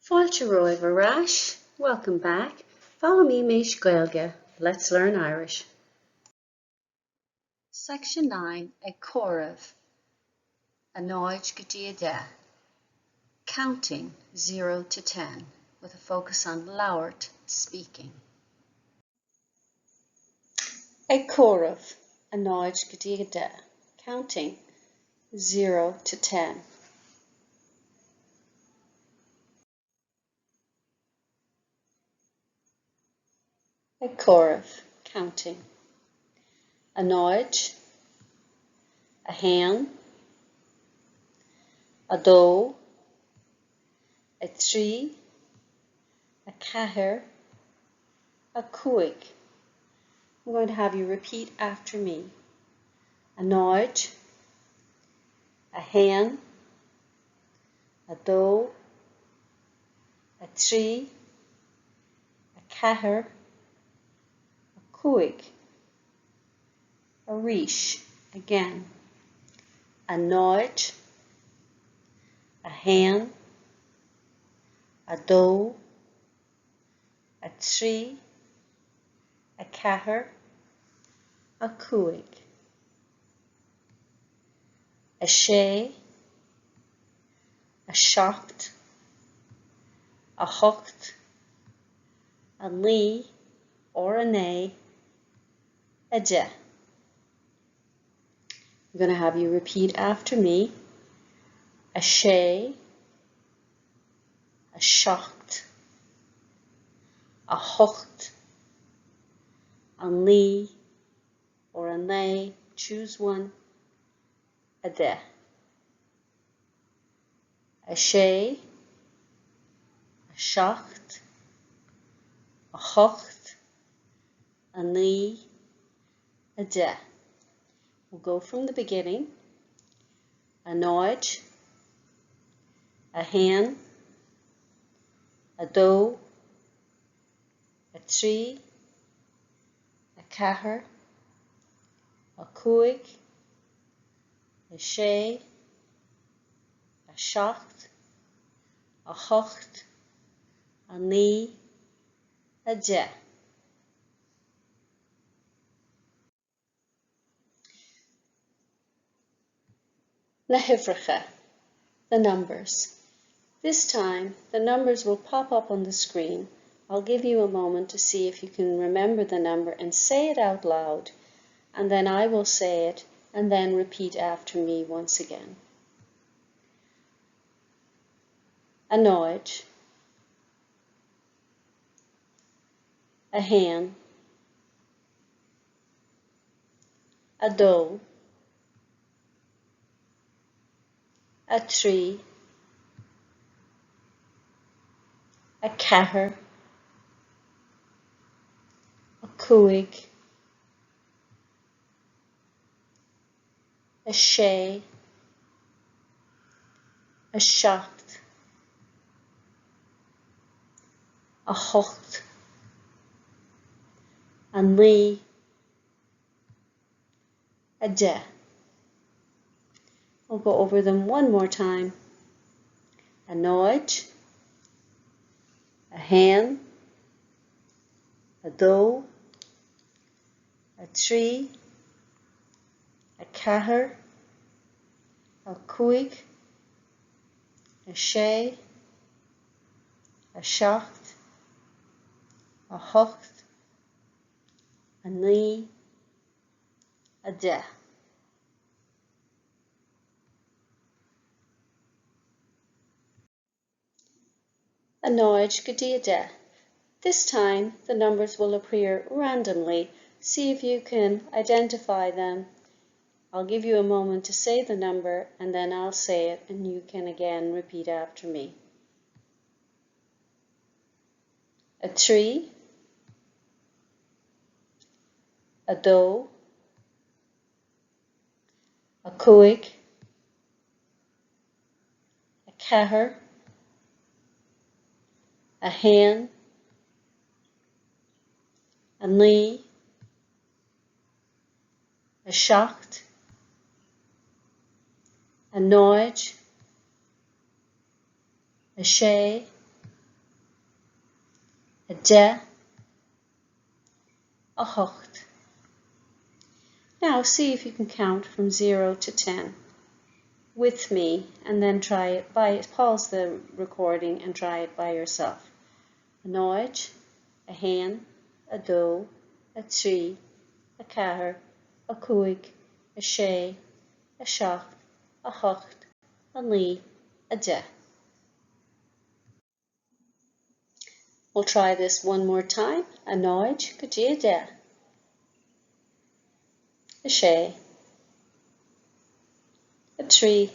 Fáilte roimh arás. Welcome back. Follow me, Mish Gaeilge. Let's learn Irish. Section 9, comhaireamh. Annoyed go dtí 10. Counting 0 to 10 with a focus on thabhairt, speaking. Comhaireamh. Annoyed go dtí 10. Counting 0 to 10. Comhaireamh. Counting. Annoyed. A hen. A dó. A trí. A chathair. A cuaig. I'm going to have you repeat after me. Annoyed. A hen. A dó. A trí. A chathair. A cuaig. A rís. Again. Annoyed. A hen. A dó. A trí. A chathair. A cuaig. A sé. A seacht. A hocht. A lí or a né. A de. I'm going to have you repeat after me. A sé. A seacht. A hocht. A lí or a né. Choose one. A de. A sé. A seacht. A hocht. A lí. A de. We'll go from the beginning. Annoyed. A hen. A dó. A trí. A chathair. A cuaig. A sé. A seacht. A hocht. A lí. A de. Na hifrecha, the numbers. This time, the numbers will pop up on the screen. I'll give you a moment to see if you can remember the number and say it out loud, and then I will say it and then repeat after me once again. Annoyed. A hen. A dó. A trí. A chathair. A cuaig. A sé. A seacht. A hocht. A lí. A de. We'll go over them one more time. Annoyed. A hen. A dó. A trí. A chathair. A cuaig. A sé. A seacht. A hocht. A lí. A de. Annoyed go dtí 10. This time the numbers will appear randomly. See if you can identify them. I'll give you a moment to say the number and then I'll say it and you can again repeat after me. A trí. A dó. A cuaig. A chathair. A hen. A lí. A seacht. Annoyed. A sé. de, a hocht. Now see if you can count from 0 to 10 with me, and then try it pause the recording and try it by yourself. A náid, a hain, a dó, a trí, a ceathair, a cúig, a sé, a seacht, a hocht, a naoi, a de. We'll try this one more time. A náid go dtí a de. A sé, a trí,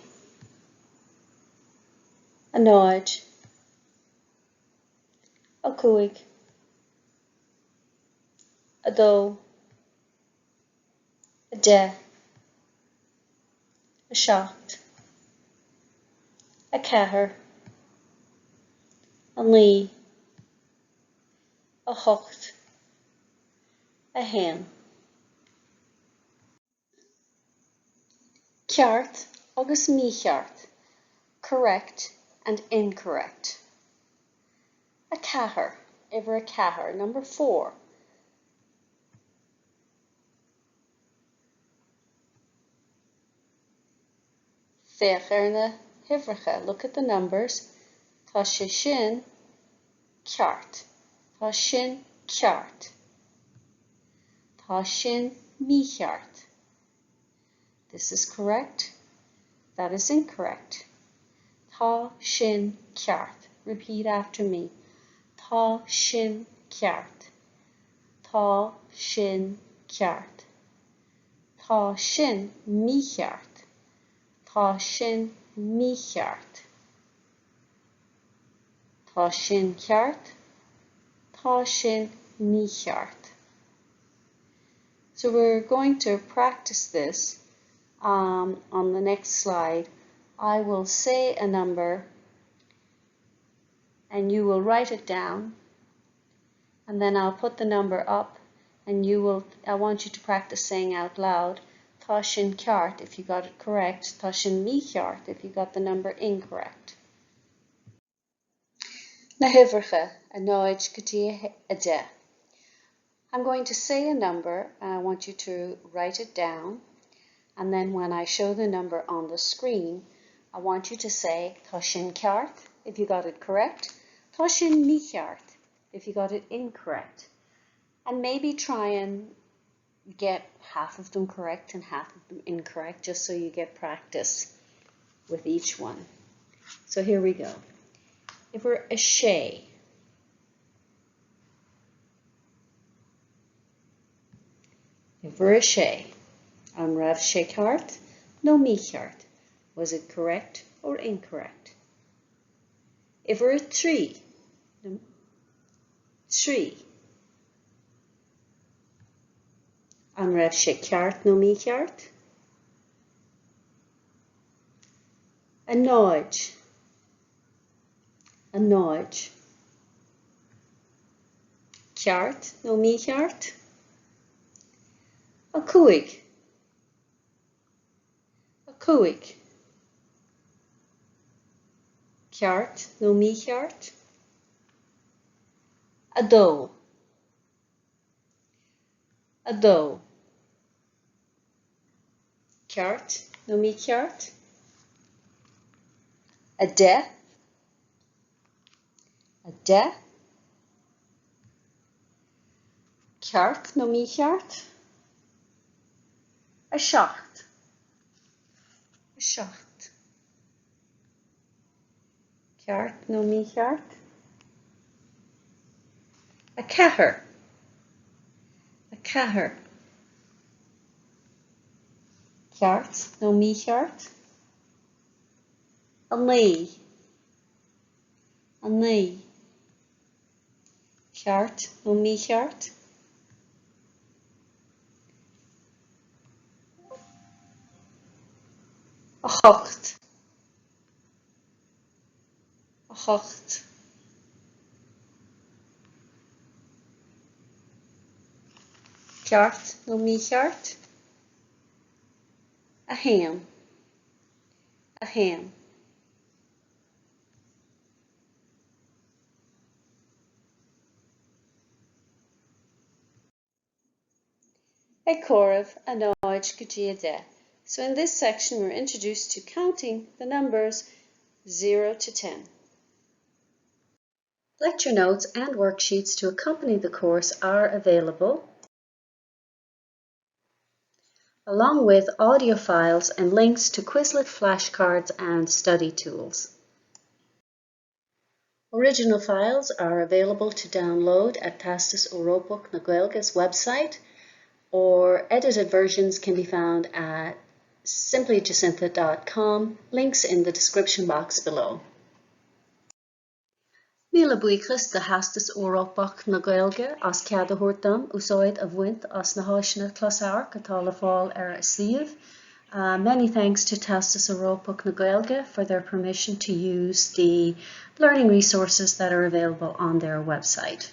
a náid, a cúig, a dó, a de, a seacht, a ceathair, a naoi, a hocht, a hain. Ceart agus mícheart, correct and incorrect. A ceathair, ever a ceathair, number 4. Féach ar na hifrecha, look at the numbers. Tá sé sin ceart, tá sin ceart, tá sin mícheart. This is correct, that is incorrect. Tá sin ceart. Repeat after me. Tá sin ceart. Tá sin ceart. Tá sin mícheart. Tá sin mícheart. Tá sin ceart. Tá sin mícheart. So we're going to practice this on the next slide. I will say a number and you will write it down, and then I'll put the number up and I want you to practice saying out loud tá sin ceart if you got it correct, tá sin mícheart if you got the number incorrect. Na hifrecha, a náid go dtí a de. I'm going to say a number and I want you to write it down, and then when I show the number on the screen, I want you to say tá sin ceart if you got it correct, tá sin mícheart if you got it incorrect, and maybe try and get half of them correct and half of them incorrect, just so you get practice with each one. So here we go. If we're a sé, if we're a sé, an raibh sé ceart, no mícheart. Was it correct or incorrect? If we're a trí, trí, an raibh sé ceart, no mícheart. A náid, ceart, no mícheart. A cúig, ceart, no mícheart. A dó, ceart, no mícheart. A de, ceart, no mícheart. A seacht, ceart, no mícheart. A ceathair, ceart, no mícheart. A naoi, ceart, no mícheart. A hocht, ceart, no mícheart. A hain, comhaireamh Rannóg go de. So in this section we're introduced to counting the numbers 0 to 10. Lecture notes and worksheets to accompany the course are available, along with audio files and links to Quizlet flashcards and study tools. Original files are available to download at Theastas Eorpach na Gaeilge's website, or edited versions can be found at simplyjacintha.com, links in the description box below. Míle buíochas de Theastas Eorpach na Gaeilge as cead úsáid a bhaint as na háiseanna closamhairc atá le fáil suíomh. Many thanks to Theastas Eorpach na Gaeilge for their permission to use the learning resources that are available on their website.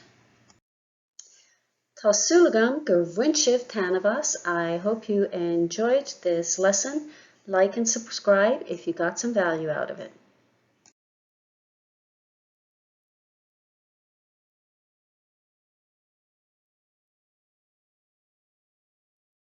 Tá súlagam gur bhaint sibh tanavas. I hope you enjoyed this lesson. Like and subscribe if you got some value out of it.